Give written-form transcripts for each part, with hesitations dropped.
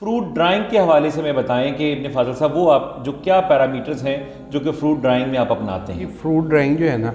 Fruit drawing के हवाले से मैं बताएं कि इब्ने फाज़ल साहब वो आप जो क्या पैरामीटर्स हैं जो कि फ्रूट ड्राइंग में आप अपनाते हैं। फ्रूट ड्राइंग जो है ना,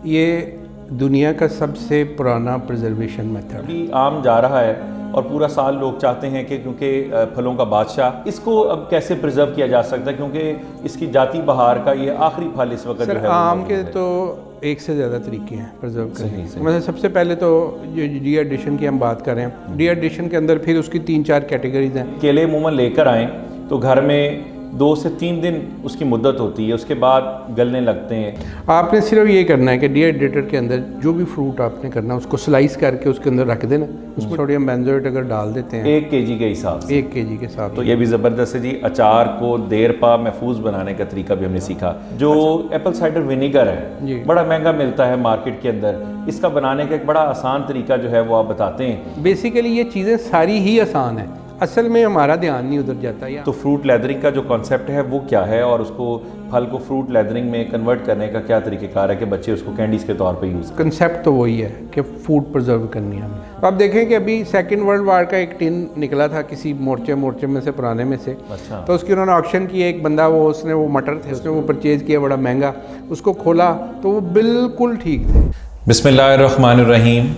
ये दुनिया का सबसे पुराना प्रिजर्वेशन मेथड है। अभी आम जा रहा है और पूरा साल लोग चाहते हैं कि क्योंकि फलों का बादशाह, इसको अब कैसे प्रिजर्व किया जा सकता है क्योंकि इसकी जाती बहार का ये आखिरी फल इस वक्त जो है आम के तो एक से ज़्यादा तरीके हैं प्रिजर्व करने के। मतलब सबसे पहले तो जो डिहाइड्रेशन की हम बात कर रहे हैं, डिहाइड्रेशन के अंदर फिर उसकी 3-4 कैटेगरीज हैं। केले अमूमन लेकर आएँ तो घर में 2 से 3 दिन उसकी मुद्दत होती है, उसके बाद गलने लगते हैं। आपने सिर्फ ये करना है कि डिहाइड्रेटर के अंदर जो भी फ्रूट आपने करना है उसको स्लाइस करके उसके अंदर रख देना, उसमें सोडियम बेंजोएट अगर डाल देते हैं 1 kg के हिसाब से, 1 kg के हिसाब तो ये भी ज़बरदस्त है जी। अचार को देर पा महफूज बनाने का तरीका भी हमने सीखा। जो एप्पल साइडर विनेगर है बड़ा महंगा मिलता है मार्केट के अंदर, इसका बनाने का एक बड़ा आसान तरीका जो है वो आप बताते हैं। बेसिकली ये चीज़ें सारी ही आसान है, असल में हमारा ध्यान नहीं उधर जाता। या तो फ्रूट लेदरिंग का जो कॉन्सेप्ट है वो क्या है और उसको फल को फ्रूट लेदरिंग में कन्वर्ट करने का क्या तरीक़ेकार है कि बच्चे उसको कैंडीज़ के तौर पे यूज़ करें। कंसेप्ट तो वही है कि फूड प्रिजर्व करनी है हमें। तो आप देखें कि अभी सेकेंड वर्ल्ड वार का एक टिन निकला था किसी मोर्चे में से, पुराने में से। अच्छा। तो उसकी उन्होंने ऑक्शन किया, एक बंदा उसने वो मटर थे, उसने वो परचेज़ किया बड़ा महंगा, उसको खोला तो वो बिल्कुल ठीक थे। बिस्मिल्लाहिर्रहमानिर्रहीम,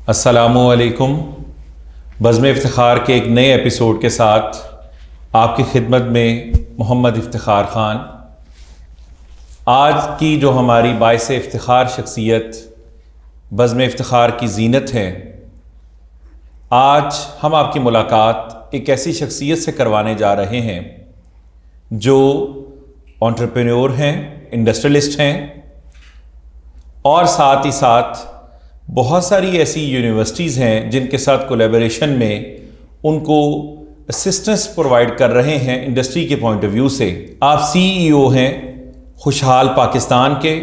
अस्सलामु अलैकुम। बज़्म इफ्तिखार के एक नए एपिसोड के साथ आपकी खिदमत में मोहम्मद इफ्तिखार ख़ान। आज की जो हमारी बाइस इफ्तिखार शख्सियत बज़्म इफ्तिखार की ज़ीनत है, आज हम आपकी मुलाकात एक ऐसी शख्सियत से करवाने जा रहे हैं जो एंटरप्रेन्योर हैं, इंडस्ट्रियलिस्ट हैं और साथ ही साथ बहुत सारी ऐसी यूनिवर्सिटीज़ हैं जिनके साथ कोलैबोरेशन में उनको असिस्टेंस प्रोवाइड कर रहे हैं इंडस्ट्री के पॉइंट ऑफ व्यू से। आप CEO हैं खुशहाल पाकिस्तान के।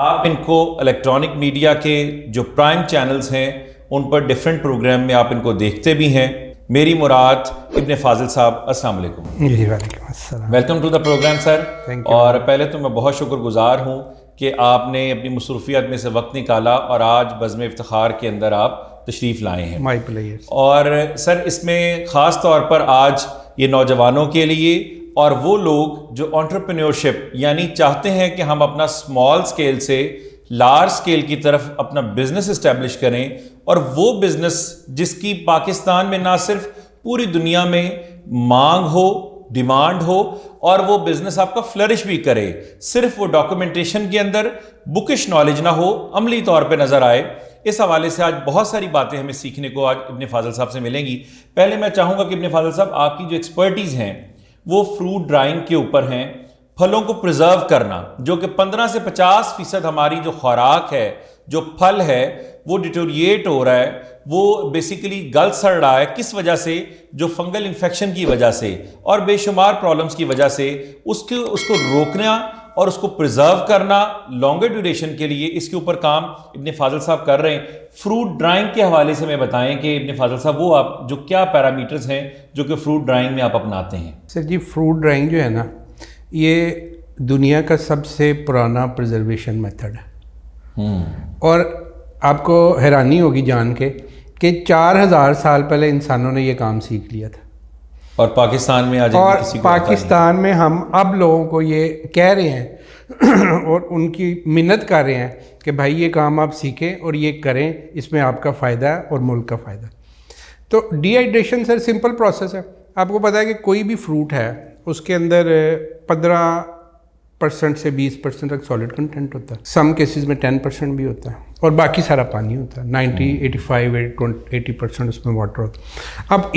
आप इनको इलेक्ट्रॉनिक मीडिया के जो प्राइम चैनल्स हैं उन पर डिफरेंट प्रोग्राम में आप इनको देखते भी हैं। मेरी मुराद इब्ने फाज़िल साहब, अस्सलाम वालेकुम। जी वालेकुम अस्सलाम। Welcome to the programme sir. Thank you। और पहले तो मैं बहुत शुक्रगुजार हूँ कि आपने अपनी मसरूफियत में से वक्त निकाला और आज बज़्म इफ्तिखार के अंदर आप तशरीफ़ लाए हैं। माई प्लेयर्स। और सर इसमें ख़ास तौर पर आज ये नौजवानों के लिए और वो लोग जो एंटरप्रेन्योरशिप यानी चाहते हैं कि हम अपना स्मॉल स्केल से लार्ज स्केल की तरफ अपना बिजनेस इस्टेब्लिश करें, और वो बिजनेस जिसकी पाकिस्तान में ना सिर्फ पूरी दुनिया में मांग हो, डिमांड हो, और वो बिजनेस आपका फ्लरिश भी करे, सिर्फ वो डॉक्यूमेंटेशन के अंदर बुकिश नॉलेज ना हो, अमली तौर पे नज़र आए। इस हवाले से आज बहुत सारी बातें हमें सीखने को आज इब्ने फाज़ल साहब से मिलेंगी। पहले मैं चाहूँगा कि इब्ने फाज़ल साहब आपकी जो एक्सपर्टीज़ हैं वो फ्रूट ड्राइंग के ऊपर हैं, फलों को प्रिजर्व करना, जो कि 15 से 50% हमारी जो खुराक है, जो फल है वो डिटोरिएट हो रहा है, वो बेसिकली गल सड़ रहा है। किस वजह से? जो फंगल इन्फेक्शन की वजह से और बेशुमार प्रॉब्लम्स की वजह से। उसको रोकना और उसको प्रिजर्व करना लॉन्गर ड्यूरेशन के लिए, इसके ऊपर काम इब्ने फाज़ल साहब कर रहे हैं। फ्रूट ड्राइंग के हवाले से मैं बताएं कि इब्ने फाज़ल साहब वो आप जो क्या पैरामीटर्स हैं जो कि फ्रूट ड्राइंग में आप अपनाते हैं। सर जी, फ्रूट ड्राइंग जो है ना, ये दुनिया का सबसे पुराना प्रिजर्वेशन मेथड है। और आपको हैरानी होगी जान के कि 4000 साल पहले इंसानों ने ये काम सीख लिया था, और पाकिस्तान में आज और किसी को पाकिस्तान में हम अब लोगों को ये कह रहे हैं और उनकी मिन्नत कर रहे हैं कि भाई ये काम आप सीखें और ये करें, इसमें आपका फ़ायदा है और मुल्क का फ़ायदा। तो डिहाइड्रेशन सर सिंपल प्रोसेस है। आपको पता है कि कोई भी फ्रूट है उसके अंदर 15% से 20% तक सॉलिड कंटेंट होता है, सम केसेस में 10% भी होता है, और बाकी सारा पानी होता है। 85% उसमें वाटर होता है। अब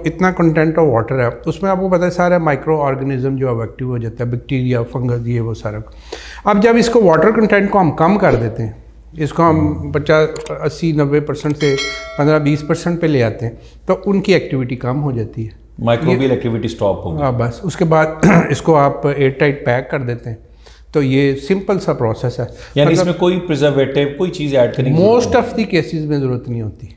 इतना कंटेंट ऑफ वाटर है उसमें, आपको पता है सारा माइक्रो ऑर्गेनिज्म जो अब एक्टिव हो जाता है, बैक्टीरिया, फंगस, ये वो सारा। अब जब इसको वाटर कंटेंट को हम कम कर देते हैं, इसको हम 80-90% से 15-20% पे ले आते हैं, तो उनकी एक्टिविटी कम हो जाती है, माइक्रोबियल एक्टिविटी स्टॉप होगी। हाँ बस, उसके बाद इसको आप एयर टाइट पैक कर देते हैं। तो ये सिंपल सा प्रोसेस है, यानी इसमें कोई प्रिजर्वेटिव, कोई चीज़ ऐड करने की मोस्ट ऑफ द केसेस में ज़रूरत नहीं होती।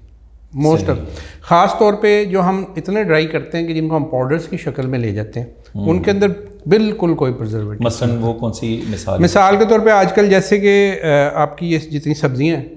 मोस्ट ऑफ, ख़ास तौर पे जो हम इतने ड्राई करते हैं कि जिनको हम पाउडर्स की शक्ल में ले जाते हैं, उनके अंदर बिल्कुल कोई प्रिजर्वेटिव। मसलन वो कौन सी मिसाल के तौर पे आजकल जैसे कि आपकी ये जितनी सब्जियां हैं,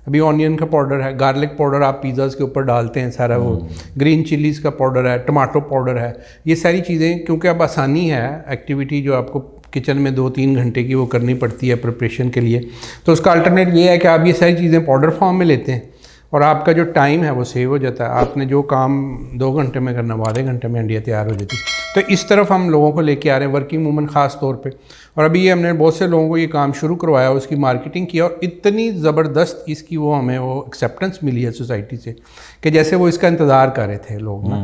अभी ऑनियन का पाउडर है, गार्लिक पाउडर आप पिज़्ज़ाज़ के ऊपर डालते हैं सारा, वो ग्रीन चिलीज़ का पाउडर है, टमाटो पाउडर है, ये सारी चीज़ें क्योंकि अब आसानी है एक्टिविटी जो आपको किचन में 2-3 घंटे की वो करनी पड़ती है प्रिपरेशन के लिए, तो उसका अल्टरनेट ये है कि आप ये सारी चीज़ें पाउडर फॉर्म में लेते हैं और आपका जो टाइम है वो सेव हो जाता है। आपने जो काम 2 घंटे में करना वो आधे घंटे में इंडिया तैयार हो जाती है। तो इस तरफ हम लोगों को लेके आ रहे हैं, वर्किंग वूमन ख़ास तौर पे। और अभी ये हमने बहुत से लोगों को ये काम शुरू करवाया, उसकी मार्केटिंग किया और इतनी ज़बरदस्त इसकी वो हमें वो एक्सेप्टेंस मिली है सोसाइटी से कि जैसे वो इसका इंतज़ार कर रहे थे लोग ना।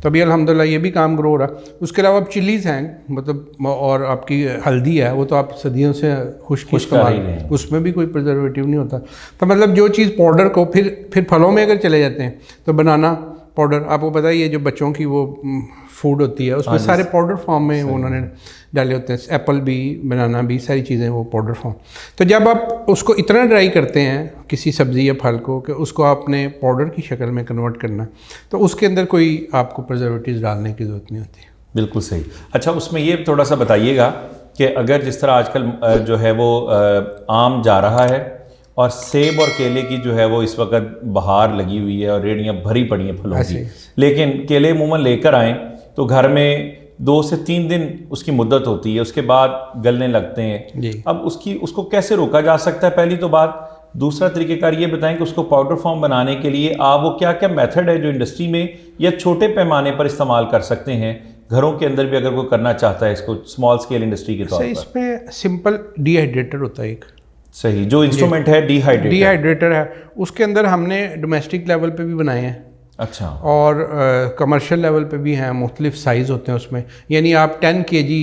तो अभी अल्हम्दुलिल्लाह ये भी काम ग्रो हो रहा। उसके अलावा अब चिलीज़ हैं, मतलब और आपकी हल्दी है, वो तो आप सदियों से खुश्क इस्तेमाल, उसमें भी कोई प्रिजर्वेटिव नहीं होता। तो मतलब जो चीज़ पाउडर को फिर फलों में अगर चले जाते हैं तो बनाना पाउडर, आपको पता ही है जो बच्चों की वो फूड होती है उसमें सारे पाउडर फॉर्म में उन्होंने डाले होते हैं, एप्पल भी, बनाना भी, सारी चीज़ें वो पाउडर फॉर्म। तो जब आप उसको इतना ड्राई करते हैं किसी सब्ज़ी या फल को कि उसको आपने पाउडर की शक्ल में कन्वर्ट करना, तो उसके अंदर कोई आपको प्रिजर्वेटिव्स डालने की ज़रूरत नहीं होती। बिल्कुल सही। अच्छा, उसमें ये थोड़ा सा बताइएगा कि अगर जिस तरह आजकल जो है वो आम जा रहा है और सेब और केले की जो है वो इस वक्त बहार लगी हुई है और रेहड़ियाँ भरी पड़ी हैं फलों की, लेकिन केले अमूमन लेकर आएँ तो घर में 2 से 3 दिन उसकी मुद्दत होती है, उसके बाद गलने लगते हैं। अब उसको कैसे रोका जा सकता है, पहली तो बात। दूसरा तरीक़ेकार ये बताएं कि उसको पाउडर फॉर्म बनाने के लिए आप वो क्या क्या मेथड है जो इंडस्ट्री में या छोटे पैमाने पर इस्तेमाल कर सकते हैं, घरों के अंदर भी अगर कोई करना चाहता है इसको स्मॉल स्केल इंडस्ट्री के तौर पर। इसमें सिंपल डिहाइड्रेटर होता है एक, सही, जो इंस्ट्रूमेंट है डिहाइड्रेटर है, उसके अंदर हमने डोमेस्टिक लेवल पे भी बनाए हैं। अच्छा। और कमर्शियल लेवल पे भी हैं, मुख्तलिफ साइज़ होते हैं उसमें, यानी आप 10 kg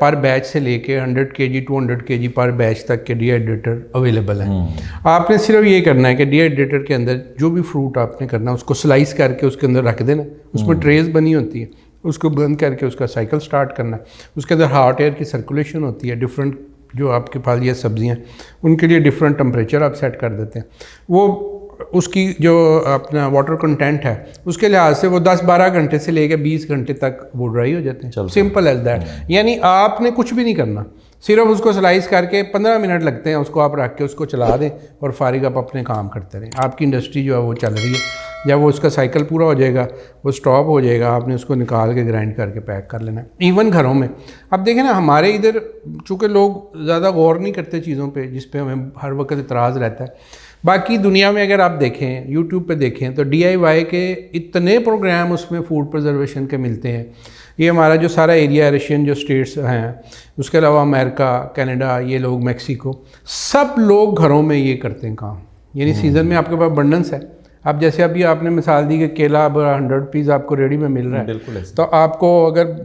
पर बैच से लेके 100 kg 200 kg पर बैच तक के डिहाइड्रेटर अवेलेबल हैं। आपने सिर्फ ये करना है कि डिहाइड्रेटर के अंदर जो भी फ्रूट आपने करना है उसको स्लाइस करके उसके अंदर रख देना, उसमें ट्रेस बनी होती है, उसको बंद करके उसका साइकिल स्टार्ट करना है। उसके अंदर हॉट एयर की सर्कुलेशन होती है, डिफरेंट जो आपके पास ये सब्जियाँ उनके लिए डिफरेंट टेम्परेचर आप सेट कर देते हैं। वो उसकी जो अपना वाटर कंटेंट है उसके लिहाज से वो 10-12 घंटे से लेकर 20 घंटे तक वो ड्राई हो जाते हैं। Simple as that. यानी आपने कुछ भी नहीं करना, सिर्फ उसको स्लाइस करके 15 मिनट लगते हैं, उसको आप रख के उसको चला दें और फारिग आप अपने काम करते रहें। आपकी इंडस्ट्री जो है वो चल रही है। जब वो उसका साइकिल पूरा हो जाएगा, वो स्टॉप हो जाएगा, आपने उसको निकाल के ग्राइंड करके पैक कर लेना। इवन घरों में अब देखें ना, हमारे इधर चूँकि लोग ज़्यादा गौर नहीं करते चीज़ों पे जिस पे हमें हर वक्त इतराज़ रहता है। बाकी दुनिया में अगर आप देखें, यूट्यूब पे देखें तो DIY के इतने प्रोग्राम उसमें फूड प्रिजर्वेशन के मिलते हैं। ये हमारा जो सारा एरिया रशियन जो स्टेट्स हैं, उसके अलावा अमेरिका, कनाडा, ये लोग मैक्सिको, सब लोग घरों में ये करते हैं काम। यानी सीज़न में आपके पास अबंडेंस है। अब जैसे अभी आपने मिसाल दी कि केला अब 100 पीस आपको रेडी में मिल रहा है, तो आपको अगर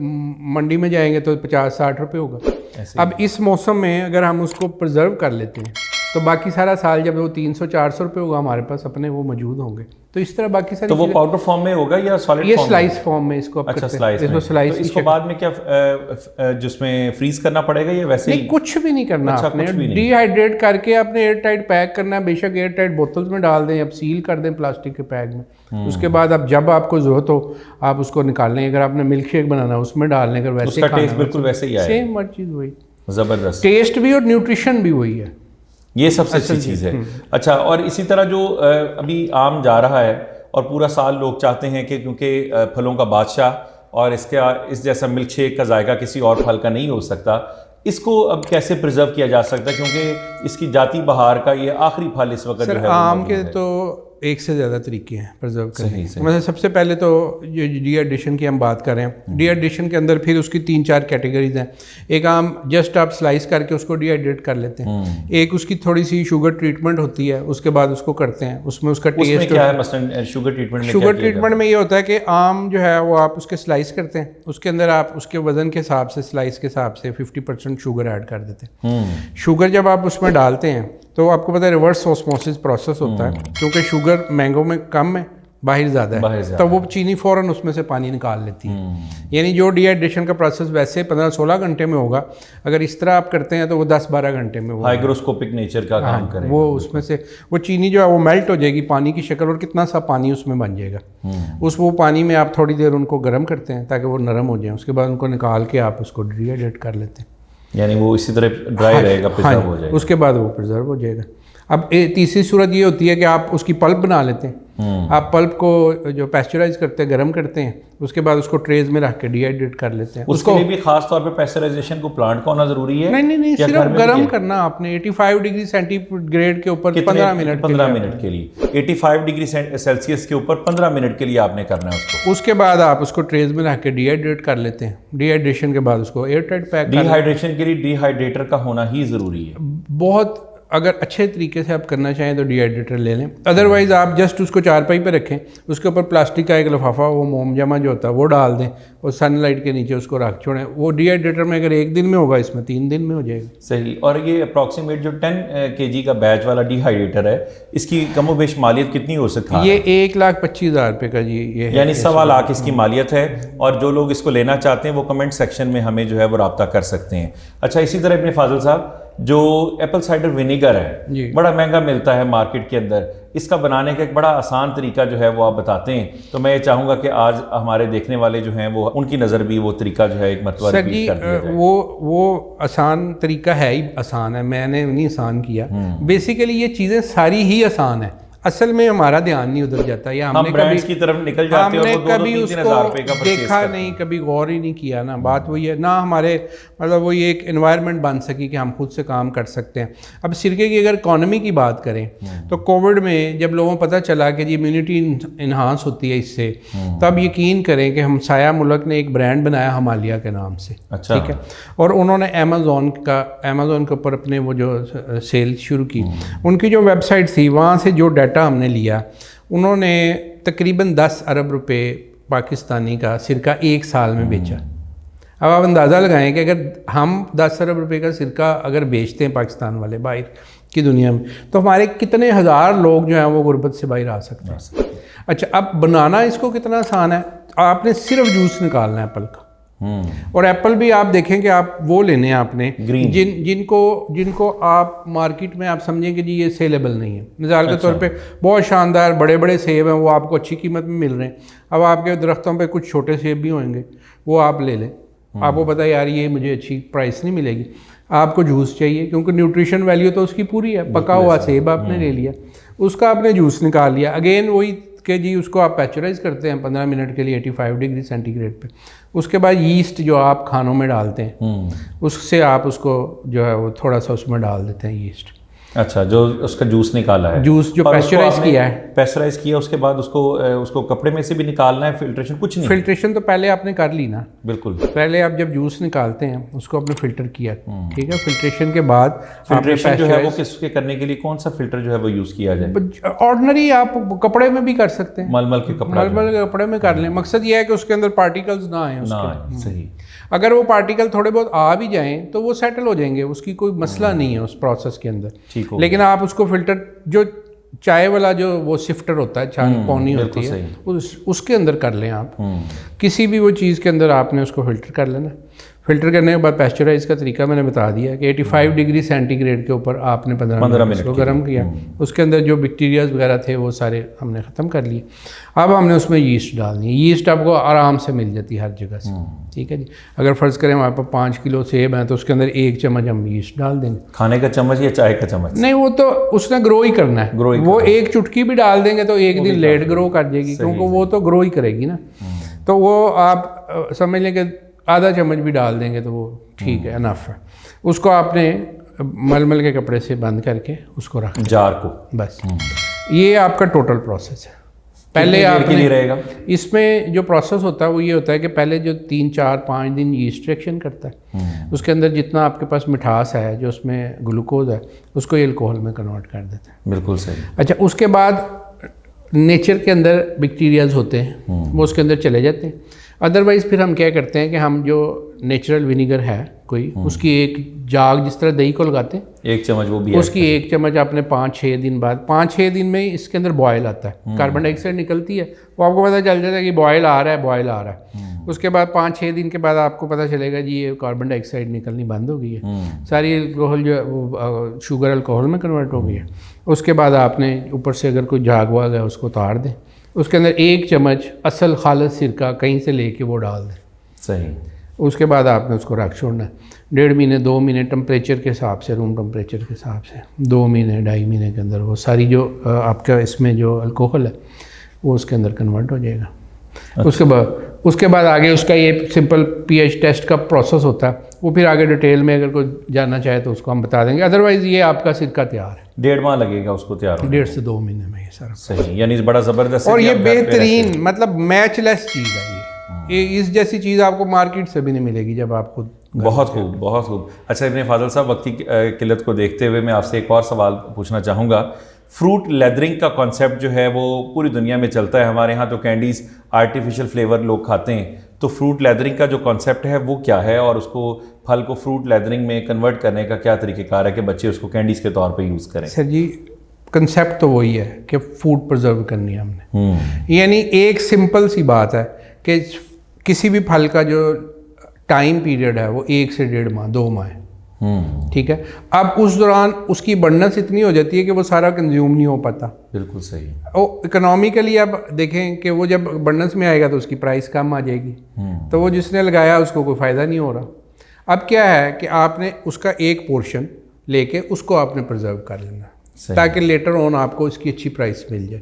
मंडी में जाएंगे तो 50-60 रुपये होगा। अब इस मौसम में अगर हम उसको प्रिजर्व कर लेते हैं तो बाकी सारा साल जब वो 300-400 रुपये होगा हमारे पास अपने, वो मौजूद होंगे। तो इस तरह बाकी सारी तो वो पाउडर फॉर्म में होगा या सॉलिड ये स्लाइस फॉर्म में इसको अच्छा स्लाइस में। तो इसको बाद में क्या जिसमें फ्रीज करना पड़ेगा या वैसे ही? नहीं, कुछ भी नहीं करना। अच्छा, आपने कुछ भी नहीं। डिहाइड्रेट करके आपने एयर टाइट पैक करना है, बेशक एयर टाइट बोतल्स में डाल दें, अब सील कर दें प्लास्टिक के पैक में। उसके बाद अब जब आपको ज़रूरत हो आप उसको निकाल लें। अगर आपने मिल्क शेक बनाना उसमें डाल लें, अगर वैसे उसका टेस्ट बिल्कुल वैसे ही आएगा, सेम हर चीज़ वही, ज़बरदस्त टेस्ट भी और न्यूट्रिशन भी वही है। ये सबसे अच्छी चीज़ है। अच्छा, और इसी तरह जो अभी आम जा रहा है और पूरा साल लोग चाहते हैं कि क्योंकि फलों का बादशाह और इस जैसा मिल्क शेक का जायका किसी और फल का नहीं हो सकता, इसको अब कैसे प्रिजर्व किया जा सकता है, क्योंकि इसकी जाती बहार का ये आखिरी फल इस वक्त जो है आम के तो एक से ज़्यादा तरीके हैं प्रिजर्व करने के। मतलब सबसे पहले तो जो डिहाइड्रेशन की हम बात कर रहे हैं, डिहाइड्रेशन के अंदर फिर उसकी 3-4 कैटेगरीज हैं। एक आम जस्ट आप स्लाइस करके उसको डिहाइड्रेट कर लेते हैं, एक उसकी थोड़ी सी शुगर ट्रीटमेंट होती है, उसके बाद उसको करते हैं, उसमें उसका टेस्ट क्या है। मसलन शुगर ट्रीटमेंट में शुगर ट्रीटमेंट में ये होता है कि आम जो है वो आप उसके स्लाइस करते हैं, उसके अंदर आप उसके वजन के हिसाब से स्लाइस के हिसाब से 50% शुगर ऐड कर देते हैं। शुगर जब आप उसमें डालते हैं तो आपको पता है रिवर्स ऑस्मोसिस प्रोसेस होता है, क्योंकि शुगर मैंगो में कम है, बाहर ज़्यादा है, तो वो चीनी फ़ौरन उसमें से पानी निकाल लेती है। यानी जो डिहाइड्रेशन का प्रोसेस वैसे 15-16 घंटे में होगा, अगर इस तरह आप करते हैं तो वो 10-12 घंटे में वो हाइग्रोस्कोपिक नेचर का काम करेगा। वो उसमें से वो चीनी जो है वो मेल्ट हो जाएगी पानी की शक्ल, और कितना सा पानी उसमें बन जाएगा। वो पानी में आप थोड़ी देर उनको गर्म करते हैं ताकि वो नरम हो जाए, उसके बाद उनको निकाल के आप उसको डिहाइड्रेट कर लेते हैं। यानी वो इसी तरह ड्राई रहेगा, प्रिजर्व हो जाएगा, उसके बाद वो प्रिजर्व हो जाएगा। अब तीसरी सूरत ये होती है कि आप उसकी पल्प बना लेते हैं। आप पल्प को जो पैस्चराइज करते हैं, गर्म करते हैं, उसके बाद उसको ट्रेज में रख के डिहाइड्रेट कर लेते हैं। उसके लिए भी खास तौर पे पैस्चराइजेशन को प्लांट का होना जरूरी है? नहीं, सिर्फ गर्म करना आपने 85 डिग्री सेंटीग्रेड के ऊपर 15 मिनट के लिए 85 डिग्री सेल्सियस के ऊपर 15 मिनट के लिए आपने करना है उसको। उसके बाद आप उसको ट्रेज में रख के डिहाइड्रेट कर लेते हैं। डिहाइड्रेशन के बाद उसको एयर टाइट पैक। डिहाइड्रेशन के लिए डिहाइड्रेटर का होना ही जरूरी है। बहुत अगर अच्छे तरीके से आप करना चाहें तो डिहाइड्रेटर ले लें, अदरवाइज़ आप जस्ट उसको चारपाई पे रखें, उसके ऊपर प्लास्टिक का एक लिफाफा, वो मोम जमा जो होता है वो डाल दें और सनलाइट के नीचे उसको रख छोड़ें। वो डिहाइड्रेटर में अगर 1 दिन में होगा, इसमें 3 दिन में हो जाएगा। सही। और ये अप्रॉक्सीमेट जो 10 kg का बैच वाला डिहाइड्रेटर है, इसकी कमोबेश मालियत कितनी हो सकती है? ये 1,25,000 रुपये का जी, ये यानी 1.25 लाख इसकी मालियत है। और जो लोग इसको लेना चाहते हैं वो कमेंट सेक्शन में हमें जो है वो रब्ता कर सकते हैं। अच्छा, इसी तरह अपने फाजिल साहब, जो एप्पल साइडर विनेगर है बड़ा महंगा मिलता है मार्केट के अंदर, इसका बनाने का एक बड़ा आसान तरीका जो है वो आप बताते हैं, तो मैं ये चाहूँगा कि आज हमारे देखने वाले जो हैं वो उनकी नज़र भी वो तरीका जो है एक मरतबा रिपीट कर दिया जाए। वो आसान तरीका है ही आसान है, मैंने नहीं आसान किया। बेसिकली ये चीज़ें सारी ही आसान है, असल में हमारा ध्यान नहीं उधर जाता, या हमने कभी की तरफ निकल जाते हैं, हमने कभी उसको देखा नहीं, कभी गौर ही नहीं किया ना। बात वही है ना, हमारे मतलब वही एक एनवायरनमेंट बन सकी कि हम खुद से काम कर सकते हैं। अब सिरके की अगर इकॉनमी की बात करें तो कोविड में जब लोगों को पता चला कि जी इम्यूनिटी इन्हांस होती है इससे, तब यकीन करें कि हमसाया मुल्क ने एक ब्रांड बनाया हिमालय के नाम से। अच्छा। ठीक है। और उन्होंने अमेज़ोन के ऊपर अपने वो जो सेल शुरू की, उनकी जो वेबसाइट थी वहाँ से जो डाटा हमने लिया, उन्होंने तकरीबन 10 अरब रुपए पाकिस्तानी का सिरका 1 साल में बेचा। अब आप अंदाज़ा लगाएं कि अगर हम 10 अरब रुपए का सिरका अगर बेचते हैं पाकिस्तान वाले बाहर की दुनिया में, तो हमारे कितने हज़ार लोग जो हैं वो गुर्बत से बाहर आ सकते हैं। अच्छा, अब बनाना इसको कितना आसान है, आपने सिर्फ जूस निकालना है एप्पल का। और एप्पल भी आप देखें कि आप वो लेने हैं आपने जिनको आप मार्केट में आप समझें कि जी ये सेलेबल नहीं है। मिसाल के तौर पे बहुत शानदार बड़े बड़े सेब हैं, वो आपको अच्छी कीमत में मिल रहे हैं। अब आपके दरख्तों पे कुछ छोटे सेब भी होंगे, वो आप ले लें। आपको पता है यार ये मुझे अच्छी प्राइस नहीं मिलेगी, आपको जूस चाहिए क्योंकि न्यूट्रिशन वैल्यू तो उसकी पूरी है। पका हुआ सेब आपने ले लिया, उसका आपने जूस निकाल लिया। अगेन वही कि जी उसको आप पैस्चराइज करते हैं 15 मिनट के लिए 85 डिग्री सेंटीग्रेड पे। उसके बाद यीस्ट जो आप खानों में डालते हैं, उससे आप उसको जो है वो थोड़ा सा उसमें डाल देते हैं यीस्ट। अच्छा, जो उसका जूस निकाला है, जूस जो पैस्चराइज किया है, पैस्चराइज किया, उसके बाद उसको कपड़े में से भी निकालना है, फिल्ट्रेशन कुछ नहीं? फिल्ट्रेशन तो पहले आपने कर ली ना। बिल्कुल। पहले आप जब जूस निकालते हैं उसको आपने फिल्टर किया, ठीक है। फिल्ट्रेशन के बाद फिल्ट्रेशन जो है वो किसके करने के लिए कौन सा फिल्टर जो है वो यूज़ किया जाए? ऑर्डिनरी आप कपड़े में भी कर सकते हैं, मलमल के कपड़े में कर लें। मकसद ये है कि उसके अंदर पार्टिकल्स ना आए। सही। अगर वो पार्टिकल थोड़े बहुत आ भी जाएं तो वो सेटल हो जाएंगे, उसकी कोई मसला नहीं है उस प्रोसेस के अंदर। लेकिन आप उसको फिल्टर, जो चाय वाला जो वो सिफ्टर होता है, छान पौनी होती है, उसके अंदर कर लें आप। किसी भी वो चीज़ के अंदर आपने उसको फिल्टर कर लेना। फिल्टर करने के बाद पैस्चराइज का तरीका मैंने बता दिया कि 85 डिग्री सेंटीग्रेड के ऊपर आपने 15 मिनट को गर्म किया। उसके अंदर जो बैक्टीरियाज वगैरह थे वो सारे हमने ख़त्म कर लिए। अब हमने उसमें यीस्ट डालनी है। यीस्ट आपको आराम से मिल जाती है हर जगह से, ठीक है जी। अगर फ़र्ज़ करें हमारे पास 5 किलो सेब हैं तो उसके अंदर 1 चम्मच हम यीस्ट डाल देंगे। खाने का चम्मच या चाय का चम्मच? नहीं, वो तो उसने ग्रो ही करना है। वो 1 चुटकी भी डाल देंगे तो 1 दिन लेट ग्रो कर जाएगी, क्योंकि वो तो ग्रो ही करेगी ना। तो वो आप समझ लें कि आधा चम्मच भी डाल देंगे तो वो ठीक है, अनफ है। उसको आपने मलमल के कपड़े से बंद करके उसको रख जार को, बस। ये आपका टोटल प्रोसेस है। पहले आपके रहेगा इसमें जो प्रोसेस होता है वो ये होता है कि पहले जो 3, 4, 5 दिन यीस्ट रिएक्शन करता है, उसके अंदर जितना आपके पास मिठास है, जो उसमें ग्लूकोज है, उसको ये अल्कोहल में कन्वर्ट कर देता है। बिल्कुल सही। अच्छा, उसके बाद नेचर के अंदर बैक्टीरियाज होते हैं, वो उसके अंदर चले जाते हैं। अदरवाइज़ फिर हम क्या करते हैं कि हम जो नेचुरल विनीगर है कोई, उसकी एक जाग, जिस तरह दही को लगाते हैं, 1 चम्मच वो भी, उसकी 1 चम्मच आपने 5-6 दिन बाद, 5-6 दिन में इसके अंदर बॉयल आता है, कार्बन डाइऑक्साइड निकलती है, वो आपको पता चल जाता है कि बॉयल आ रहा है। उसके बाद 5-6 दिन के बाद आपको पता चलेगा जी ये कार्बन डाइऑक्साइड निकलनी बंद हो गई है, सारी अल्कोहल जो है वो शुगर अल्कोहल में कन्वर्ट हो गई है। उसके बाद आपने ऊपर से अगर कोई झाग वाग है उसको उतार दें, उसके अंदर 1 चम्मच असल खालस सिरका कहीं से लेके वो डाल दें। सही। उसके बाद आपने उसको रख छोड़ना है 1.5 महीने 2 महीने टेम्परेचर के हिसाब से, रूम टेम्परेचर के हिसाब से 2 महीने 2.5 महीने के अंदर वो सारी जो आपका इसमें जो अल्कोहल है वो उसके अंदर कन्वर्ट हो जाएगा। उसके बाद आगे उसका ये सिंपल pH टेस्ट का प्रोसेस होता है, वो फिर आगे डिटेल में अगर कोई जानना चाहे तो उसको हम बता देंगे। अदरवाइज़ ये आपका सिरका तैयार है। 1.5 माह लगेगा उसको तैयार होने 1.5 से 2 महीने में ये सारा। सही, यानी बड़ा ज़बरदस्त है और कि ये आप घर पे बेहतरीन रखते मतलब मैचलेस चीज़ है ये इस जैसी चीज़ आपको मार्केट से भी नहीं मिलेगी जब आप खुद। बहुत खूब, बहुत खूब। अच्छा इब्ने फाजल साहब, वक्त की किल्लत को देखते हुए मैं आपसे एक और सवाल पूछना चाहूँगा। फ्रूट लेदरिंग का कॉन्सेप्ट जो है वो पूरी दुनिया में चलता है। हमारे यहाँ तो कैंडीज़ आर्टिफिशियल फ्लेवर लोग खाते हैं, तो फ्रूट लेदरिंग का जो कॉन्सेप्ट है वो क्या है, और उसको फल को फ्रूट लेदरिंग में कन्वर्ट करने का क्या तरीक़ेकार है कि बच्चे उसको कैंडीज़ के तौर पे यूज़ करें? सर जी कंसेप्ट तो वही है कि फूड प्रिजर्व करनी है हमने। यानी एक सिंपल सी बात है कि किसी भी फल का जो टाइम पीरियड है वो 1 से 1.5 माह 2 माह है, ठीक है। अब उस दौरान उसकी बर्डनेस इतनी हो जाती है कि वो सारा कंज्यूम नहीं हो पाता। बिल्कुल सही। वो इकोनॉमिकली आप देखें कि वो जब बर्डनेस में आएगा तो उसकी प्राइस कम आ जाएगी, तो वो जिसने लगाया उसको कोई फ़ायदा नहीं हो रहा। अब क्या है कि आपने उसका एक पोर्शन लेके उसको आपने प्रिजर्व कर लेना ताकि लेटर ऑन आपको इसकी अच्छी प्राइस मिल जाए।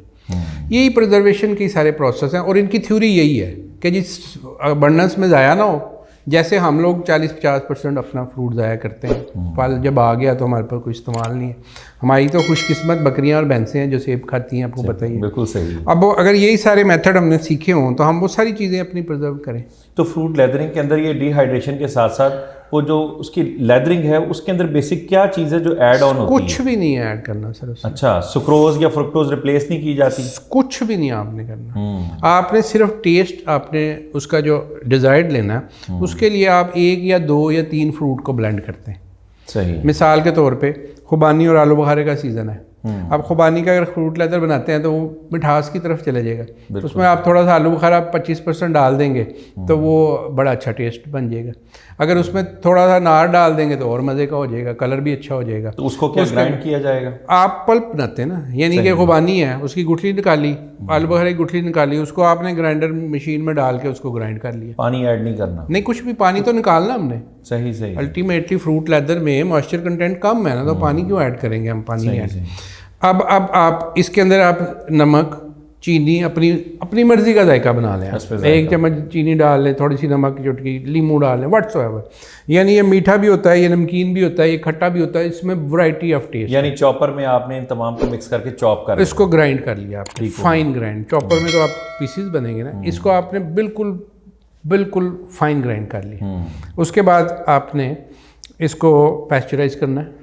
यही प्रिजर्वेशन की सारे प्रोसेस हैं और इनकी थ्योरी यही है कि जिस बर्डनेस में ज़ाया ना हो, जैसे हम लोग 40-50% अपना फ्रूट ज़ाया करते हैं, फल जब आ गया तो हमारे पर कोई इस्तेमाल नहीं है। हमारी तो खुशकिस्मत बकरियां और भैंसें हैं जो सेब खाती हैं, आपको पता ही है। बिल्कुल सही। अब अगर यही सारे मेथड हमने सीखे हों तो हम वो सारी चीज़ें अपनी प्रिजर्व करें। तो फ्रूट लेदरिंग के अंदर ये डिहाइड्रेशन के साथ साथ वो जो उसकी लेदरिंग है उसके अंदर बेसिक क्या चीज़ है जो ऐड ऑन होती है? कुछ भी नहीं ऐड करना सर उसमें। अच्छा, सुक्रोज या फ्रुक्टोज रिप्लेस नहीं की जाती? कुछ भी नहीं आपने करना। आपने सिर्फ टेस्ट आपने उसका जो डिज़ायर्ड लेना है, उसके लिए आप 1 या 2 या 3 फ्रूट को ब्लेंड करते हैं। सही। मिसाल के तौर पे खुबानी और आलू बुखारे का सीज़न है। अब खुबानी का अगर फ्रूट लेदर बनाते हैं तो वो मिठास की तरफ चले जाएगा, उसमें आप थोड़ा सा आलू बुखारा 25% डाल देंगे तो वो बड़ा अच्छा टेस्ट बन जाएगा। अगर उसमें थोड़ा सा नार डाल देंगे तो और मज़े का हो जाएगा, कलर भी अच्छा हो जाएगा। तो उसको क्या ग्राइंड किया जाएगा? आप पल्प बनाते हैं ना, यानी कि खुबानी है उसकी गुठली निकाली, आलू बुखारे की गुठली निकाली, उसको आपने ग्राइंडर मशीन में डाल के उसको ग्राइंड कर लिया। पानी ऐड नहीं करना? नहीं, कुछ भी, पानी तो निकालना हमने। सही सही। अल्टीमेटली फ्रूट लेदर में मॉइस्चर कंटेंट कम है ना, तो पानी क्यों ऐड करेंगे हम? पानी ऐड। अब आप इसके अंदर आप नमक चीनी अपनी मर्जी का जायका बना लें। 1 चम्मच चीनी डाल लें, थोड़ी सी नमक की चुटकी, लीमू डाल लें, व्हाट्सएवर। यानी ये मीठा भी होता है, ये नमकीन भी होता है, ये खट्टा भी होता है, इसमें वैरायटी ऑफ टेस्ट। यानी चॉपर में आपने इन तमाम को मिक्स करके चॉप कर इसको ग्राइंड कर लिया आपने, फाइन ग्राइंड। चॉपर में तो आप पीसीज बनेंगे ना, इसको आपने बिल्कुल फाइन ग्राइंड कर लिया। उसके बाद आपने इसको पैस्चराइज करना है,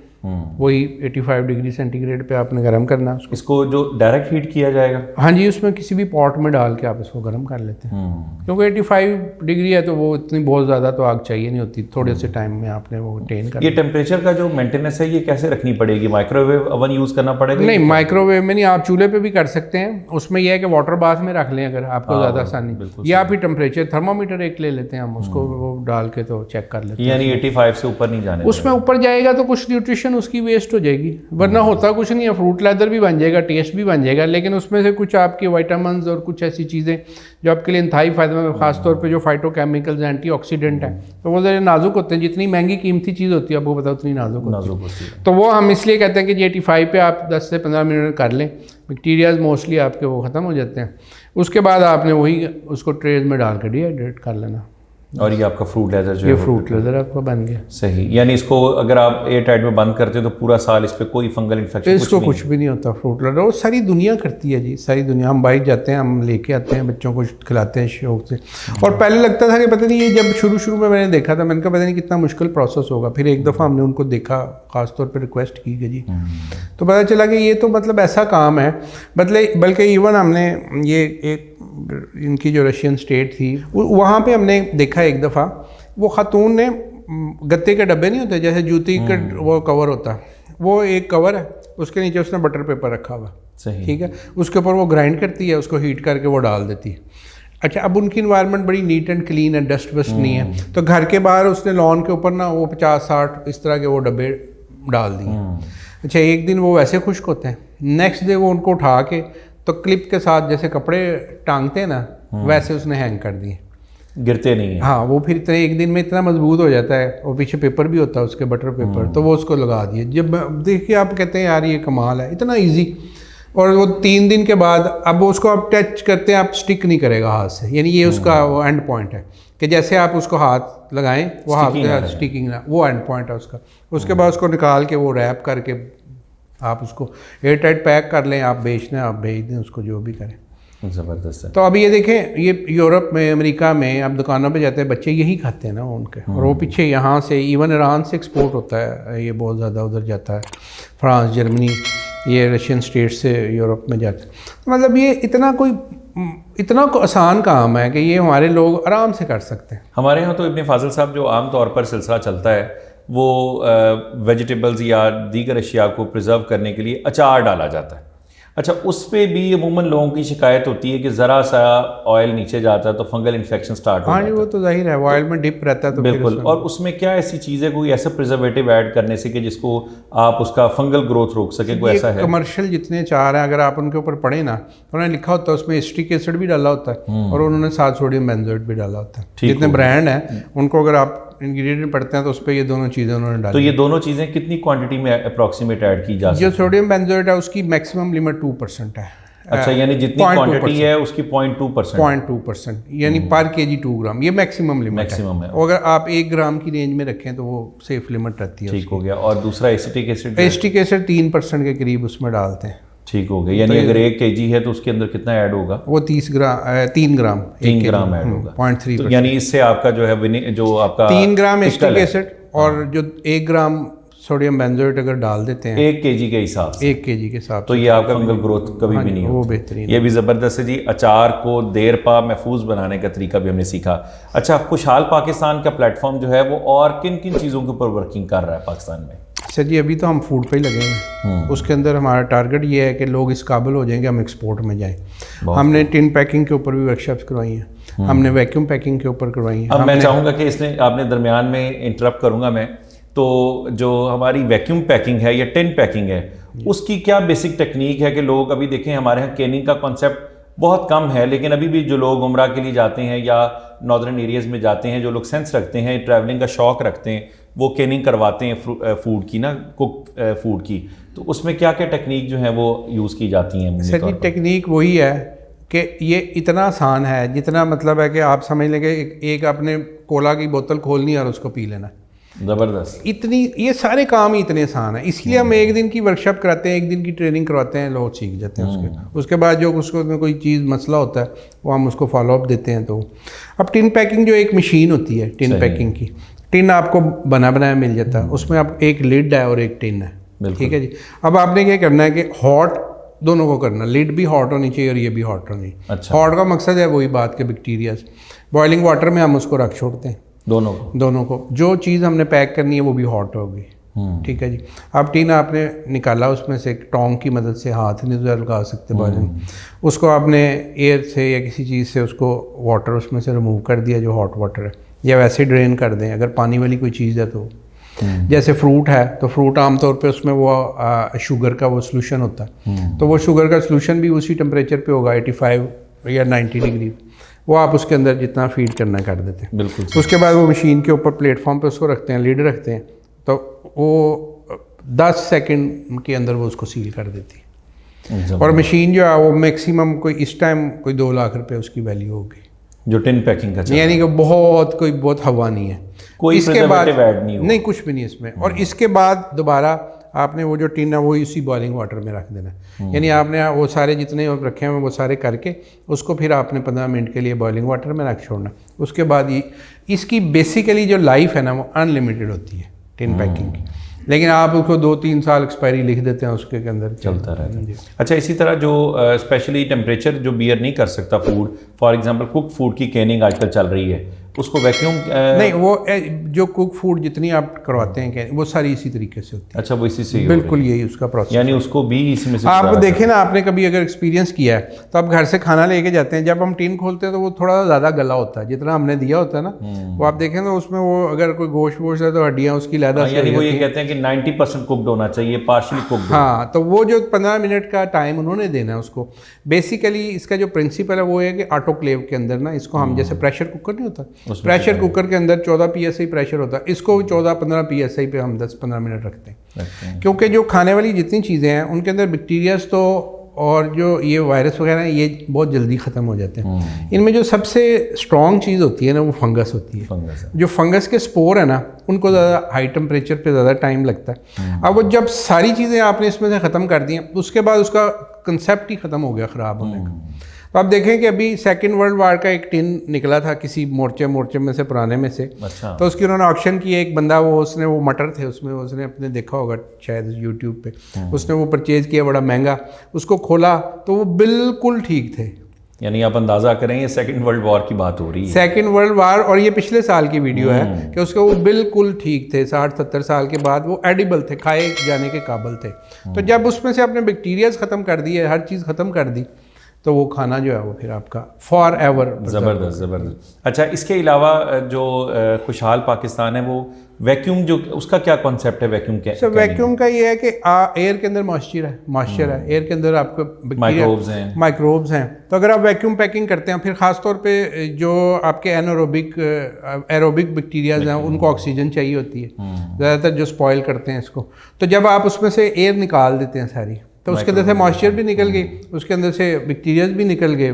वही 85 डिग्री सेंटीग्रेड पे आपने गर्म करना है इसको जो डायरेक्ट हीट किया जाएगा? हाँ जी, उसमें किसी भी पॉट में डाल के आप इसको गर्म कर लेते हैं। क्योंकि 85 डिग्री है तो वो इतनी बहुत ज़्यादा तो आग चाहिए नहीं होती, थोड़े से टाइम में आपने वो टेन कर। ये टेम्परेचर का जो मेंटेनेंस है ये कैसे रखनी पड़ेगी? माइक्रोवेव ओवन यूज़ करना पड़ेगा? नहीं, माइक्रोवेव में नहीं, आप चूल्हे पे भी कर सकते हैं। उसमें यह है कि वाटर बाथ में रख लें अगर आपको ज़्यादा आसानी, या फिर टेम्परेचर थर्मामीटर एक ले लेते हैं हम, उसको वो डाल के तो चेक कर लेते हैं। यानी 85 से ऊपर नहीं जाने? उसमें ऊपर जाएगा तो कुछ न्यूट्रिशन उसकी वेस्ट हो जाएगी, वरना होता कुछ नहीं है। फ्रूट लेदर भी बन जाएगा, टेस्ट भी बन जाएगा, लेकिन उसमें से कुछ आपके विटामिन्स और कुछ ऐसी चीज़ें जो आपके लिए इंतहाई फायदेमंद, खासतौर पे जो फाइटोकेमिकल्स एंटीऑक्सीडेंट हैं, तो वो ज़रा नाजुक होते हैं। जितनी महंगी कीमती चीज़ होती है आपको पता उतनी नाजुक होती है। तो वो हम इसलिए कहते हैं कि जी 85 पे आप 10 से 15 मिनट कर लें, बैक्टीरियाज मोस्टली आपके वो ख़त्म हो जाते हैं। उसके बाद आपने वही उसको ट्रेज में डाल के डिहाइड्रेट कर लेना, और ये आपका फ्रूट लेदर जो ये फ्रूट लेदर आपका बन गया। सही। यानी इसको अगर आप एयर टाइट में बंद करते हो तो पूरा साल इस पे कोई फंगल इन्फेक्शन इसको कुछ भी नहीं होता। फ्रूट लेदर वो सारी दुनिया करती है जी, सारी दुनिया। हम बाइक जाते हैं, हम लेके आते हैं, बच्चों को खिलाते हैं शौक से। और पहले लगता था कि पता नहीं, ये जब शुरू में मैंने देखा था, मैंने कहा पता नहीं कितना मुश्किल प्रोसेस होगा। फिर एक दफ़ा हमने उनको देखा, ख़ासतौर पर रिक्वेस्ट की कि जी, तो पता चला कि ये तो मतलब ऐसा काम है, बल्कि इवन हमने ये एक इनकी जो रशियन स्टेट थी वहाँ पे हमने देखा एक दफ़ा, वो ख़ातून ने गत्ते के डब्बे नहीं होते जैसे जूती का वो कवर होता है, वो एक कवर है, उसके नीचे उसने बटर पेपर रखा हुआ, ठीक है, उसके ऊपर वो ग्राइंड करती है, उसको हीट करके वो डाल देती है। अच्छा, अब उनकी इन्वायरमेंट बड़ी नीट एंड क्लीन है, डस्ट वस्ट नहीं है, तो घर के बाहर उसने लॉन के ऊपर ना वो 50-60 इस तरह के वो डब्बे डाल दिए। अच्छा, एक दिन वो वैसे खुश्क होते हैं, नेक्स्ट डे वो उनको उठा के तो क्लिप के साथ जैसे कपड़े टांगते हैं ना, वैसे उसने हैंग कर दिए। गिरते नहीं है। हाँ, वो फिर इतने एक दिन में इतना मजबूत हो जाता है, और पीछे पेपर भी होता है उसके, बटर पेपर, तो वो उसको लगा दिए। जब देखिए आप कहते हैं यार ये कमाल है, इतना ईजी। और वो 3 दिन के बाद अब उसको आप टच करते हैं, आप स्टिक नहीं करेगा हाथ से, यानी ये उसका वो एंड पॉइंट है कि जैसे आप उसको हाथ लगाएं वो हाथ के साथ स्टिकिंग ना, वो एंड पॉइंट है उसका। उसके बाद उसको निकाल के वो रैप करके आप उसको एयर टाइट पैक कर लें, आप बेचना आप भेज दें उसको, जो भी करें। ज़बरदस्त है। तो अभी ये देखें, ये यूरोप में, अमेरिका में आप दुकानों पे जाते हैं, बच्चे यही खाते हैं ना उनके, और वो पीछे यहाँ से इवन ईरान से एक्सपोर्ट होता है, ये बहुत ज़्यादा उधर जाता है, फ्रांस, जर्मनी, ये रशियन स्टेट से यूरोप में जाते हैं। तो मतलब ये इतना आसान काम है कि ये हमारे लोग आराम से कर सकते हैं। हमारे यहाँ तो इब्ने फाजिल साहब जो आम तौर पर सिलसिला चलता है वो वेजिटेबल्स या दीगर अशिया को प्रिजर्व करने के लिए अचार डाला जाता है। अच्छा, उस पे भी अमूमन लोगों की शिकायत होती है कि ज़रा सा ऑयल नीचे जाता है तो फंगल इन्फेक्शन स्टार्ट हो जाता है। हाँ, वो तो जाहिर है, ऑयल में डिप रहता है तो बिल्कुल। और उसमें क्या ऐसी चीज़ है, कोई ऐसा प्रिजर्वेटिव ऐड करने से कि जिसको आप उसका फंगल ग्रोथ रोक सके, कोई ऐसा है? कमर्शियल जितने अचार हैं अगर आप उनके ऊपर पढ़े ना, तो उन्होंने लिखा होता है उसमें एसिटिक एसिड भी डाला होता है, और उन्होंने साथ सोडियम बेंजोएट भी डाला होता है। जितने ब्रांड हैं उनको अगर आप इंग्रेडिएंट पढ़ते हैं तो उस पर ये दोनों चीज़ें उन्होंने डाली। तो ये दोनों चीज़ें कितनी क्वांटिटी में अप्रॉक्सीमेट ऐड की जा सकती है? जो सोडियम बेंजोएट है उसकी मैक्सिमम लिमिट 2% है। अच्छा, यानी जितनी क्वांटिटी है उसकी 0.2%। 0.2% यानी पर केजी 2 ग्राम, ये मैक्सिमम लिमिट मैक्सिमम है। और अगर आप 1 ग्राम की रेंज में रखें तो वो सेफ लिमिट रहती है। ठीक हो गया। और दूसरा एसिटिक एसिड? एसिटिक एसिड 3% के करीब उसमें डालते हैं। ठीक हो गया। यानी अगर 1 kg है तो उसके अंदर कितना ऐड होगा? वो 3 ग्राम ऐड होगा। 0.3%। तो यानी इससे आपका जो है जो आपका 3 ग्राम एसिटिक एसिड और जो 1 ग्राम सोडियम बेंजोएट अगर डाल देते हैं 1 kg के हिसाब से, 1 kg के हिसाब तो ये आपका फंगल ग्रोथ कभी भी नहीं वो होती। बेहतरीन। ये भी ज़बरदस्त है जी। अचार को देर पा महफूज बनाने का तरीका भी हमने सीखा। अच्छा, खुशहाल पाकिस्तान का प्लेटफॉर्म जो है वो और किन किन चीज़ों के ऊपर वर्किंग कर रहा है पाकिस्तान में? अच्छा जी, अभी तो हम फूड पे ही लगे हैं। उसके अंदर हमारा टारगेट ये है कि लोग इस काबिल हो जाएंगे हम एक्सपोर्ट में जाएं। हमने टिन पैकिंग के ऊपर भी वर्कशॉप्स करवाई हैं, हमने वैक्यूम पैकिंग के ऊपर करवाई हैं। अब मैं चाहूँगा कि इसने आपने दरमियान में इंटरप्ट करूँगा मैं, तो जो हमारी वैक्यूम पैकिंग है या टिन पैकिंग है उसकी क्या बेसिक टेक्निक है? कि लोग अभी देखें हमारे यहाँ कैनिंग का कॉन्सेप्ट बहुत कम है, लेकिन अभी भी जो लोग उम्रा के लिए जाते हैं या नॉर्दर्न एरियाज़ में जाते हैं, जो लोग सेंस रखते हैं, ट्रैवलिंग का शौक़ रखते हैं, वो कैनिंग करवाते हैं फूड की ना, कुक फूड की। तो उसमें क्या क्या टेक्निक जो है वो यूज़ की जाती हैं? सर जी, टेक्निक वही है कि ये इतना आसान है, जितना मतलब है कि आप समझ लेंगे एक आपने कोला की बोतल खोलनी है और उसको पी लेना। ज़बरदस्त। इतनी ये सारे काम ही इतने आसान है, इसलिए हम एक दिन की वर्कशॉप कराते हैं, एक दिन की ट्रेनिंग करवाते हैं, लोग सीख जाते हैं। उसके बाद जो उसको में कोई चीज़ मसला होता है वो हम उसको फॉलोअप देते हैं। तो अब टिन पैकिंग जो एक मशीन होती है टिन पैकिंग की, टिन आपको बना बनाया मिल जाता है, उसमें आप एक लिड है और एक टिन है, ठीक है जी। अब आपने क्या करना है कि हॉट दोनों को करना, लिड भी हॉट होनी चाहिए और ये भी हॉट होनी चाहिए। अच्छा। हॉट का मकसद है वही बात के बैक्टीरिया, बॉइलिंग वाटर में हम उसको रख छोड़ते हैं, दोनों को जो चीज़ हमने पैक करनी है वो भी हॉट होगी, ठीक है जी। अब टीन आपने निकाला, उसमें से टोंग की मदद से, हाथ नहीं तो लगा सकते बॉइलिंग, उसको आपने एयर से या किसी चीज़ से उसको वाटर उसमें से रिमूव कर दिया जो हॉट वाटर है, या वैसे ड्रेन कर दें अगर पानी वाली कोई चीज़ है तो। जैसे फ्रूट है तो फ्रूट आमतौर पे उसमें वो शुगर का वो सोल्यूशन होता है, तो वो शुगर का सोल्यूशन भी उसी टेम्परेचर पे होगा 85 या 90 डिग्री, वो आप उसके अंदर जितना फीड करना कर देते हैं। बिल्कुल। उसके बाद वो मशीन के ऊपर प्लेटफॉर्म पे उसको रखते हैं, लीड रखते हैं, तो वो 10 सेकंड के अंदर वो उसको सील कर देती है। और मशीन जो है वो मैक्सिमम कोई इस टाइम कोई 2 लाख रुपए उसकी वैल्यू होगी, जो टिन पैकिंग का, यानी कि बहुत हवा नहीं है, कोई इसके बाद ऐड नहीं कुछ भी नहीं इसमें। और इसके बाद दोबारा आपने वो जो टिन है वो इसी बॉइलिंग वाटर में रख देना, यानी आपने वो सारे जितने रखे हैं वो सारे करके उसको फिर आपने 15 मिनट के लिए बॉइलिंग वाटर में रख छोड़ना। उसके बाद इसकी बेसिकली जो लाइफ है ना वो अनलिमिटेड होती है टिन पैकिंग की, लेकिन आप उसको 2-3 साल एक्सपायरी लिख देते हैं, उसके अंदर चलता रहता है। अच्छा, इसी तरह जो स्पेशली टेम्परेचर जो बियर नहीं कर सकता food, for example cook food की कैनिंग आजकल चल रही है, उसको वैक्यूम नहीं, वो जो कुक फूड जितनी आप करवाते हैं वो सारी इसी तरीके से होती है। अच्छा, वो इसी से बिल्कुल यही उसका प्रोसेस, यानी उसको भी इसमें से आप देखें ना, आपने कभी अगर एक्सपीरियंस किया है तो आप घर से खाना लेके जाते हैं, जब हम टीन खोलते हैं तो वो थोड़ा ज़्यादा गला होता है जितना हमने दिया होता है ना, वो आप देखें तो उसमें वो अगर कोई गोश्त वोश्त है तो हड्डियाँ उसकी लहदा से, यानी वो ये कहते हैं कि 90% कुक्ड होना चाहिए, पार्शली कुक्ड। हाँ, तो वो जो 15 मिनट का टाइम उन्होंने देना है उसको, बेसिकली इसका जो प्रिंसिपल है वो है कि ऑटोक्लेव के अंदर ना इसको हम, जैसे प्रेशर कुकर नहीं होता, प्रेशर कुकर के अंदर 14 PSI प्रेशर होता है, इसको 14-15 PSI पे हम 10-15 मिनट रखते हैं, क्योंकि जो खाने वाली जितनी चीज़ें हैं उनके अंदर बैक्टीरियाज तो और जो ये वायरस वगैरह हैं ये बहुत जल्दी ख़त्म हो जाते हैं। इनमें जो सबसे स्ट्रॉन्ग चीज़ होती है ना वो फंगस होती है। जो फंगस के स्पोर है ना उनको ज़्यादा हाई टेम्परेचर पे ज़्यादा टाइम लगता है। अब वो जब सारी चीज़ें आपने इसमें से ख़त्म कर दी हैं उसके बाद उसका कंसेप्ट ही ख़त्म हो गया ख़राब होने का। तो आप देखें कि अभी सेकेंड वर्ल्ड वार का एक टिन निकला था किसी मोर्चे में से, पुराने में से। अच्छा। तो उसकी उन्होंने ऑक्शन किया, एक बंदा उसने वो मटर थे उसमें, उसने अपने देखा होगा शायद यूट्यूब पे, उसने वो परचेज किया बड़ा महंगा, उसको खोला तो वो बिल्कुल ठीक थे। यानी आप अंदाज़ा करें ये सेकेंड वर्ल्ड वॉर की बात हो रही है, सेकेंड वर्ल्ड वार, और ये पिछले साल की वीडियो है कि उसके वो बिल्कुल ठीक थे, 60-70 साल के बाद वो एडिबल थे, खाए जाने के काबिल थे। तो जब उसमें से आपने बैक्टीरियाज ख़त्म कर दिए, हर चीज़ ख़त्म कर दी, तो वो खाना जो है वो फिर आपका फॉर एवर। ज़बरदस्त। अच्छा, इसके अलावा जो खुशहाल पाकिस्तान है वो वैक्यूम, जो उसका क्या कॉन्सेप्ट है वैक्यूम के? सर वैक्यूम का ये है कि एयर के अंदर मॉइस्चर है, एयर के अंदर आपको माइक्रोब्स हैं, तो अगर आप वैक्यूम पैकिंग करते हैं, फिर ख़ास तौर पे जो आपके एरोबिक बैक्टीरियाज हैं उनको ऑक्सीजन चाहिए होती है ज़्यादातर, जो स्पॉइल करते हैं इसको। तो जब आप उसमें से एयर निकाल देते हैं सारी, तो उसके अंदर से मॉइस्चर भी निकल गई, उसके अंदर से बैक्टीरियाज भी निकल गए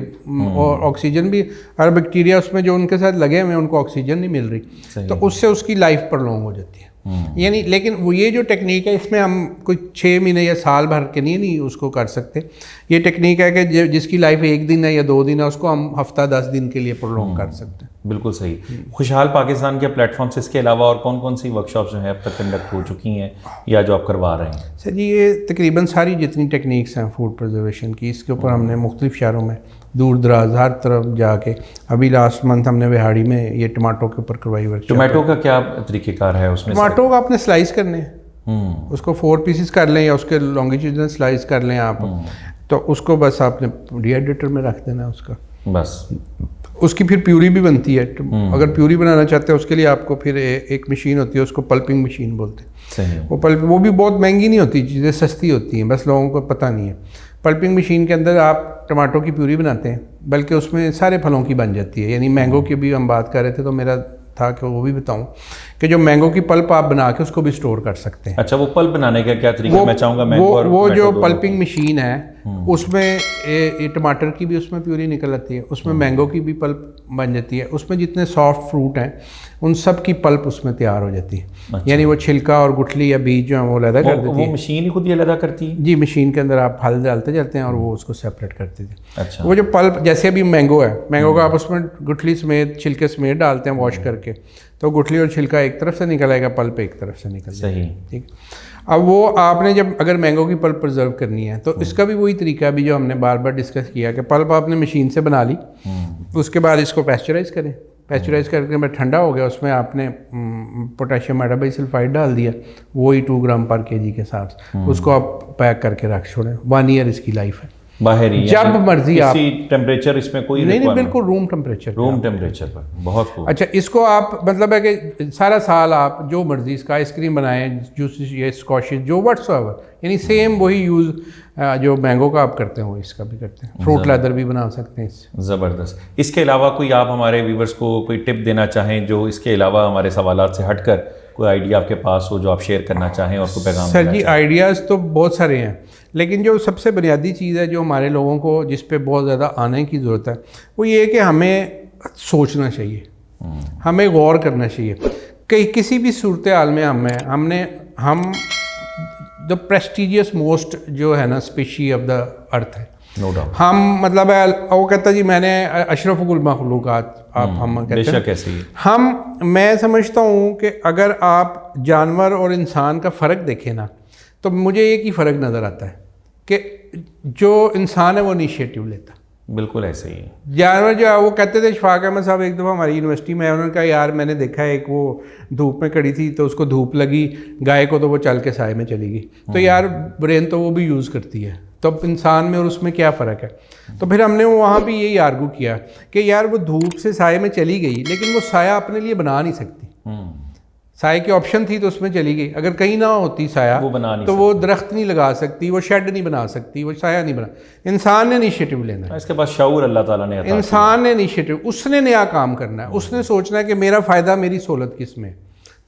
और ऑक्सीजन भी, हर बैक्टीरिया उसमें जो उनके साथ लगे हुए हैं उनको ऑक्सीजन नहीं मिल रही, तो उससे उसकी लाइफ प्रोलॉन्ग हो जाती है। यानी लेकिन वो ये जो टेक्निक है इसमें हम कोई 6 महीने या साल भर के नहीं उसको कर सकते। ये टेक्निक है कि जिसकी लाइफ 1 दिन है या 2 दिन है उसको हम हफ्ता 10 दिन के लिए प्रोलॉन्ग कर सकते हैं। बिल्कुल सही। खुशहाल पाकिस्तान के प्लेटफॉर्म से इसके अलावा और कौन कौन सी वर्कशॉप्स जो हैं अब तक कंडक्ट हो चुकी हैं या जो आप करवा रहे हैं? सर जी, ये तकरीबन सारी जितनी टेक्निक्स हैं फूड प्रिजर्वेशन की, इसके ऊपर हमने मुख्तलिफ शहरों में दूर दराज हर तरफ जाके, अभी लास्ट मंथ हमने बिहाड़ी में ये टमाटो के ऊपर करवाई वर्कशॉप। टमाटो का क्या तरीक़ेकार है उसमें? टमाटो का आपने स्लाइस करने हैं, उसको 4 पीसेस कर लें या उसके लॉन्गिट्यूडनल स्लाइस कर लें आप, तो उसको बस आपने डिहाइड्रेटर में रख देना है उसका, बस उसकी फिर प्यूरी भी बनती है। अगर प्यूरी बनाना चाहते हैं उसके लिए आपको फिर एक मशीन होती है, उसको पल्पिंग मशीन बोलते हैं। वो भी बहुत महंगी नहीं होती, चीज़ें सस्ती होती हैं, बस लोगों को पता नहीं है। पल्पिंग मशीन के अंदर आप टमाटो की प्यूरी बनाते हैं, बल्कि उसमें सारे फलों की बन जाती है। यानी मैंगो की भी हम बात कर रहे थे, तो मेरा था कि वो भी बताऊं कि जो मैंगो की पल्प आप बना के उसको भी स्टोर कर सकते हैं। अच्छा, वो पल्प बनाने का क्या तरीका? मैं चाहूँगा मैंगो और वो जो पल्पिंग मशीन है उसमें ये टमाटर की भी उसमें प्यूरी निकल आती है, उसमें मैंगो की भी पल्प बन जाती है, उसमें जितने सॉफ्ट फ्रूट हैं उन सब की पल्प उसमें तैयार हो जाती है। अच्छा। यानी वो छिलका और गुठली या बीज जो है वो अलग कर देती है। वो मशीन ही खुद ही अलग करती है? जी, मशीन के अंदर आप फल डालते जाते हैं और वो उसको सेपरेट करते थे। अच्छा। वो जो पल्प, जैसे अभी मैंगो है, मैंगो का आप उसमें गुठली समेत छिलके समेत डालते हैं वॉश करके, तो गुठली और छिलका एक तरफ से निकल आएगा, पल्प एक तरफ से निकल जाएगा। सही, ठीक। अब वो आपने जब अगर मैंगो की पल्प प्रिजर्व करनी है तो इसका भी वही तरीका अभी जो हमने बार बार डिस्कस किया कि पल्प आपने मशीन से बना ली, उसके बाद इसको पैस्चराइज करें, पैस्चराइज करके मैं ठंडा हो गया, उसमें आपने पोटेशियम मेटाबाइसल्फाइड डाल दिया, वही 2 ग्राम पर केजी के साथ, उसको आप पैक करके रख छोड़ें। 1 ईयर इसकी लाइफ है, बाहर ही जब मर्जी आप, टेम्परेचर इसमें कोई नहीं बिल्कुल रूम टेम्परेचर पर। बहुत खूब। अच्छा, इसको आप मतलब है कि सारा साल आप जो मर्जी इसका आइसक्रीम बनाएं, जूस या स्कॉशेस जो व्हाट्सएवर, यानी सेम वही यूज़ जो मैंगो का आप करते हो इसका भी करते हैं। फ्रूट लेदर भी बना सकते हैं इससे। ज़बरदस्त। इसके अलावा कोई आप हमारे व्यूवर्स को कोई टिप देना चाहें जो इसके अलावा हमारे सवालात से हटकर कोई आइडिया आपके पास हो जो आप शेयर करना चाहें और कोई पैगाम? सर जी, आइडियाज़ तो बहुत सारे हैं, लेकिन जो सबसे बुनियादी चीज़ है जो हमारे लोगों को जिस पे बहुत ज़्यादा आने की ज़रूरत है वो ये है कि हमें सोचना चाहिए, हमें गौर करना चाहिए कि किसी भी सूरत हाल में हम द प्रेस्टिजियस मोस्ट जो है ना स्पीशी ऑफ द अर्थ है। No doubt. हम मतलब है, वो कहता जी मैंने अशरफुल मखलूकात आप हम कहते हैं। मैं समझता हूँ कि अगर आप जानवर और इंसान का फ़र्क देखें ना, तो मुझे एक ही फ़र्क नज़र आता है कि जो इंसान है वो इनिशिएटिव लेता, बिल्कुल ऐसे ही है। जानवर जो है वो कहते थे, शफाक अहमद साहब एक दफ़ा हमारी यूनिवर्सिटी में, उन्होंने कहा यार मैंने देखा है एक वो धूप में खड़ी थी तो उसको धूप लगी गाय को तो वो चल के साए में चली गई। तो यार ब्रेन तो वो भी यूज़ करती है, तो अब इंसान में और उसमें क्या फ़र्क है। तो फिर हमने वहाँ भी यही आर्गू किया कि यार वो धूप से साए में चली गई लेकिन वो साया अपने लिए बना नहीं सकती। साए की ऑप्शन थी तो उसमें चली गई, अगर कहीं ना होती साया वो बना नहीं तो वो दरख्त नहीं लगा सकती, वो शेड नहीं बना सकती, वो साया नहीं बना। इंसान ने इनिशिएटिव लेना है, इसके बाद शऊर अल्लाह ताला ने अता इंसान ने इनिशिएटिव, उसने नया काम करना है, उसने सोचना है कि मेरा फ़ायदा मेरी सहूलत किस में।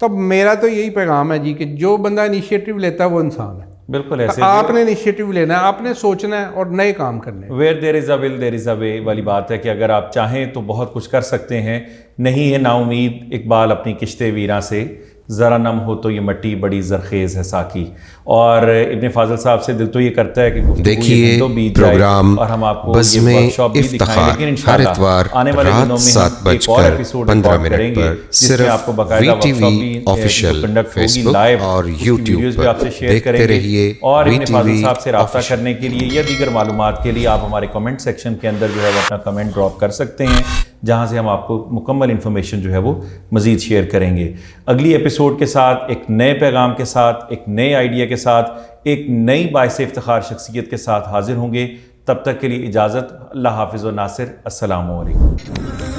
तो मेरा तो यही पैगाम है जी कि जो बंदा इनिशिएटिव लेता है वो इंसान है। बिल्कुल ऐसे। आपने इनिशिएटिव लेना है, आपने सोचना है और नए काम करने हैं। Where there is a will there is a way वाली बात है कि अगर आप चाहें तो बहुत कुछ कर सकते हैं। नहीं है नाउमीद इकबाल अपनी किश्ते वीरा से, ज़रा नम हो तो ये मट्टी बड़ी जरखेज़ है साकी। और इब्ने फाजल साहब से दिल तो ये करता है कि देखिए प्रोग्राम और हम आपको बज़्म ये वर्कशॉप भी दिखाएं, लेकिन इंशाअल्लाह आने वाले दिनों में हम एक और एपिसोड रिकॉर्ड करेंगे जिसमें आपको बाकायदा वर्कशॉप भी ऑफिशियल कंडक्ट होगी फेसबुक लाइव और यूट्यूब यूट्यूब भी आपसे शेयर करेंगे। और इब्ने फाजल साहब से रब्ता करने के लिए या दीगर मालूमात के लिए आप हमारे कमेंट सेक्शन के अंदर जो है वो अपना कमेंट ड्रॉप कर सकते हैं, जहाँ से हम आपको मुकम्मल इन्फॉर्मेशन जो है वो मज़ीद शेयर करेंगे। अगली एपिसोड के साथ, एक नए पैगाम के साथ, एक नए आइडिया के साथ, एक नई बाइस इफ्तिखार शख्सियत के साथ हाजिर होंगे। तब तक के लिए इजाज़त। अल्लाह हाफिज़ व नासिर। अस्सलामु अलैकुम।